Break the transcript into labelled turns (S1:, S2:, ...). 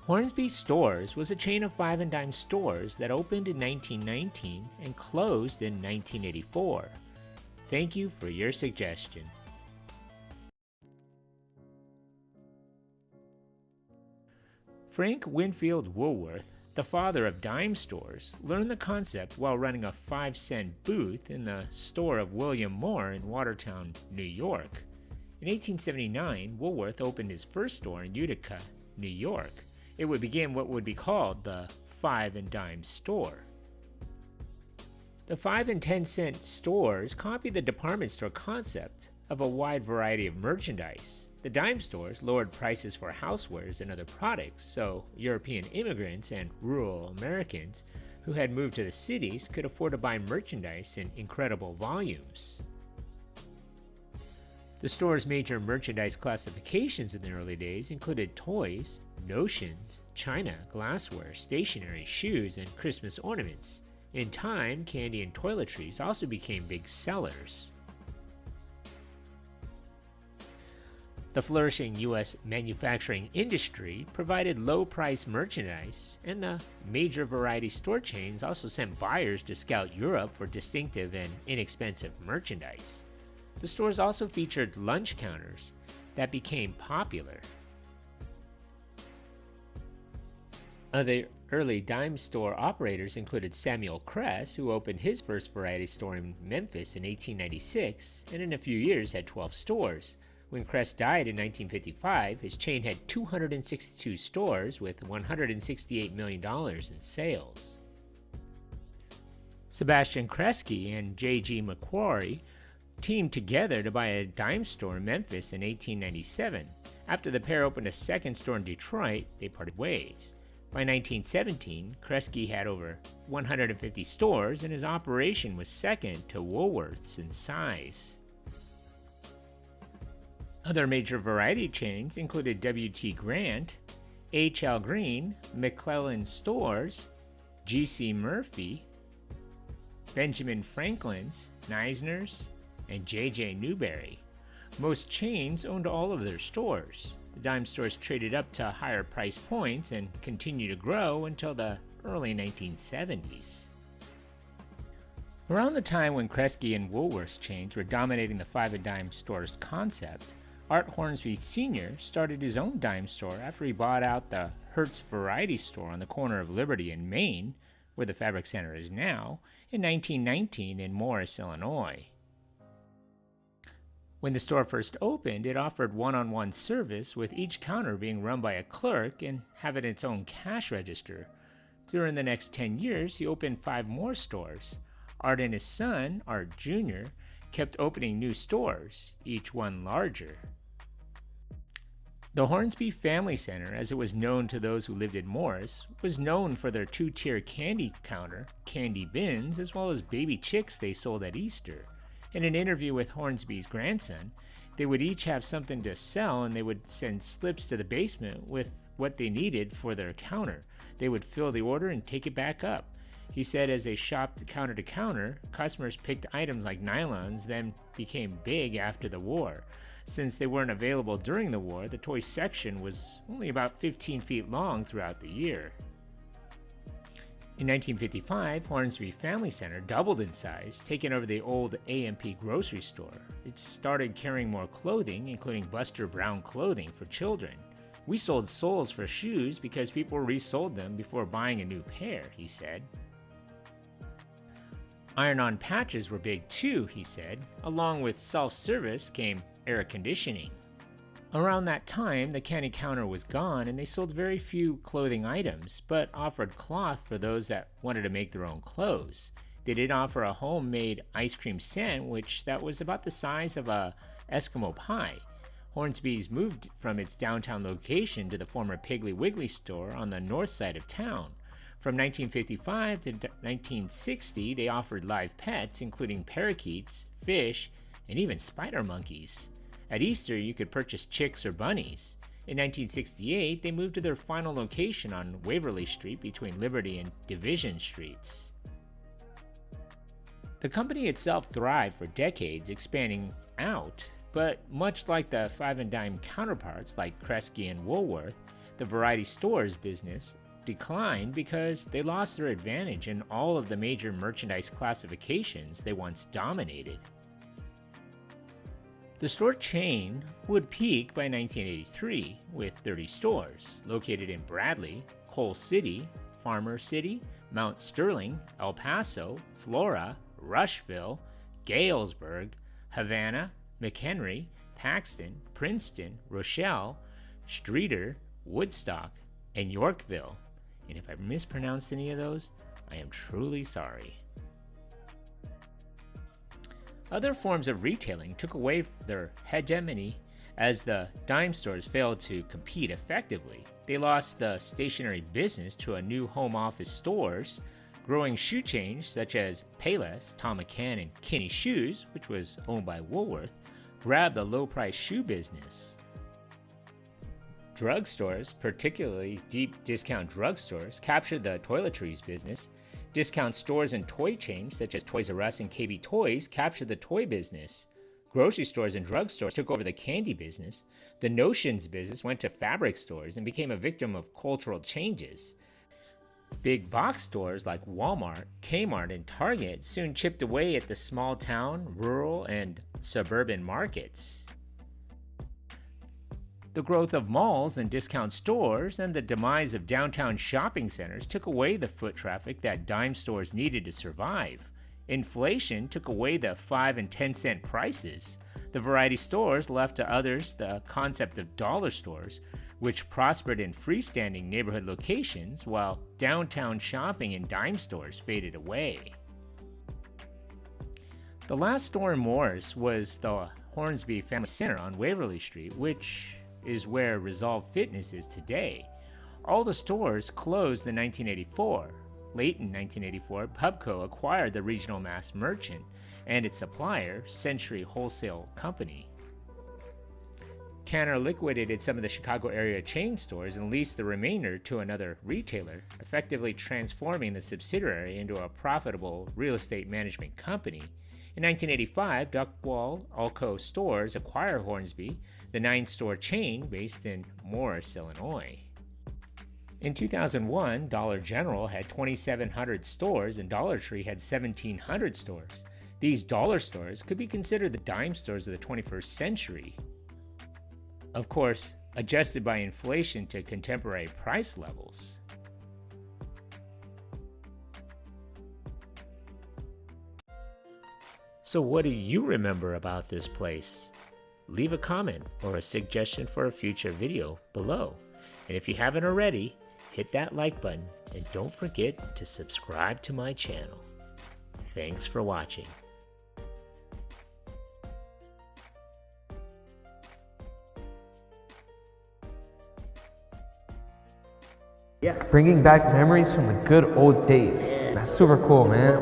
S1: Hornsby Stores was a chain of five and dime stores that opened in 1919 and closed in 1984. Thank you for your suggestion. Frank Winfield Woolworth, the father of dime stores, learned the concept while running a 5-cent booth in the store of William Moore in Watertown, New York. In 1879, Woolworth opened his first store in Utica, New York. It would begin what would be called the 5 and dime store. The 5 and 10-cent stores copied the department store concept of a wide variety of merchandise. The dime stores lowered prices for housewares and other products, so European immigrants and rural Americans who had moved to the cities could afford to buy merchandise in incredible volumes. The store's major merchandise classifications in the early days included toys, notions, china, glassware, stationery, shoes, and Christmas ornaments. In time, candy and toiletries also became big sellers. The flourishing U.S. manufacturing industry provided low-price merchandise, and the major variety store chains also sent buyers to scout Europe for distinctive and inexpensive merchandise. The stores also featured lunch counters that became popular. Other early dime store operators included Samuel Kress, who opened his first variety store in Memphis in 1896 and in a few years had 12 stores. When Kress died in 1955, his chain had 262 stores with $168 million in sales. Sebastian Kresge and J.G. McQuarrie teamed together to buy a dime store in Memphis in 1897. After the pair opened a second store in Detroit, they parted ways. By 1917, Kresge had over 150 stores, and his operation was second to Woolworth's in size. Other major variety chains included W.T. Grant, H.L. Green, McClellan Stores, G.C. Murphy, Benjamin Franklin's, Neisner's, and J.J. Newberry. Most chains owned all of their stores. The dime stores traded up to higher price points and continued to grow until the early 1970s. Around the time when Kresge and Woolworth's chains were dominating the 5 and dime stores concept, Art Hornsby Sr. started his own dime store after he bought out the Hertz Variety Store on the corner of Liberty and Main, where the Fabric Center is now, in 1919 in Morris, Illinois. When the store first opened, it offered one-on-one service, with each counter being run by a clerk and having its own cash register. During the next 10 years, he opened 5 more stores. Art and his son, Art Jr., kept opening new stores, each one larger. The Hornsby Family Center, as it was known to those who lived in Morris, was known for their 2-tier candy counter, candy bins, as well as baby chicks they sold at Easter. In an interview with Hornsby's grandson, they would each have something to sell, and they would send slips to the basement with what they needed for their counter. They would fill the order and take it back up. He said as they shopped counter to counter, customers picked items like nylons, then became big after the war. Since they weren't available during the war, the toy section was only about 15 feet long throughout the year. In 1955, Hornsby Family Center doubled in size, taking over the old A&P grocery store. It started carrying more clothing, including Buster Brown clothing for children. We sold soles for shoes because people resold them before buying a new pair, he said. Iron-on patches were big too, he said. Along with self-service came air conditioning. Around that time, the candy counter was gone and they sold very few clothing items, but offered cloth for those that wanted to make their own clothes. They did offer a homemade ice cream sandwich that was about the size of a Eskimo pie. Hornsby's moved from its downtown location to the former Piggly Wiggly store on the north side of town. From 1955 to 1960, they offered live pets, including parakeets, fish, and even spider monkeys. At Easter, you could purchase chicks or bunnies. In 1968, they moved to their final location on Waverly Street between Liberty and Division Streets. The company itself thrived for decades, expanding out, but much like the 5 and dime counterparts like Kresge and Woolworth, The variety stores business declined because they lost their advantage in all of the major merchandise classifications they once dominated. The store chain would peak by 1983 with 30 stores located in Bradley, Coal City, Farmer City, Mount Sterling, El Paso, Flora, Rushville, Galesburg, Havana, McHenry, Paxton, Princeton, Rochelle, Streator, Woodstock, and Yorkville. And if I mispronounced any of those, I am truly sorry. Other forms of retailing took away their hegemony as the dime stores failed to compete effectively. They lost the stationery business to a new home office stores. Growing shoe chains such as Payless, Tom McCann, and Kinney Shoes, which was owned by Woolworth, grabbed the low-price shoe business. Drugstores, particularly deep discount drugstores, captured the toiletries business. Discount stores and toy chains such as Toys R Us and KB Toys captured the toy business. Grocery stores and drugstores took over the candy business. The notions business went to fabric stores and became a victim of cultural changes. Big box stores like Walmart, Kmart, and Target soon chipped away at the small town, rural, and suburban markets. The growth of malls and discount stores and the demise of downtown shopping centers took away the foot traffic that dime stores needed to survive. Inflation took away the 5 and 10 cent prices. The variety stores left to others the concept of dollar stores, which prospered in freestanding neighborhood locations while downtown shopping and dime stores faded away. The last store in Morris was the Hornsby Family Center on Waverly Street, which is where Resolve Fitness is today. All the stores closed in 1984. Late in 1984, Pubco acquired the regional mass merchant and its supplier, Century Wholesale Company. Canner liquidated some of the Chicago area chain stores and leased the remainder to another retailer, effectively transforming the subsidiary into a profitable real estate management company. In 1985, Duckwall Alco Stores acquired Hornsby, the 9-store chain based in Morris, Illinois. In 2001, Dollar General had 2,700 stores and Dollar Tree had 1,700 stores. These dollar stores could be considered the dime stores of the 21st century. Of course, adjusted by inflation to contemporary price levels. So what do you remember about this place? Leave a comment or a suggestion for a future video below. And if you haven't already, hit that like button and don't forget to subscribe to my channel. Thanks for watching.
S2: Yeah, bringing back memories from the good old days. That's super cool, man.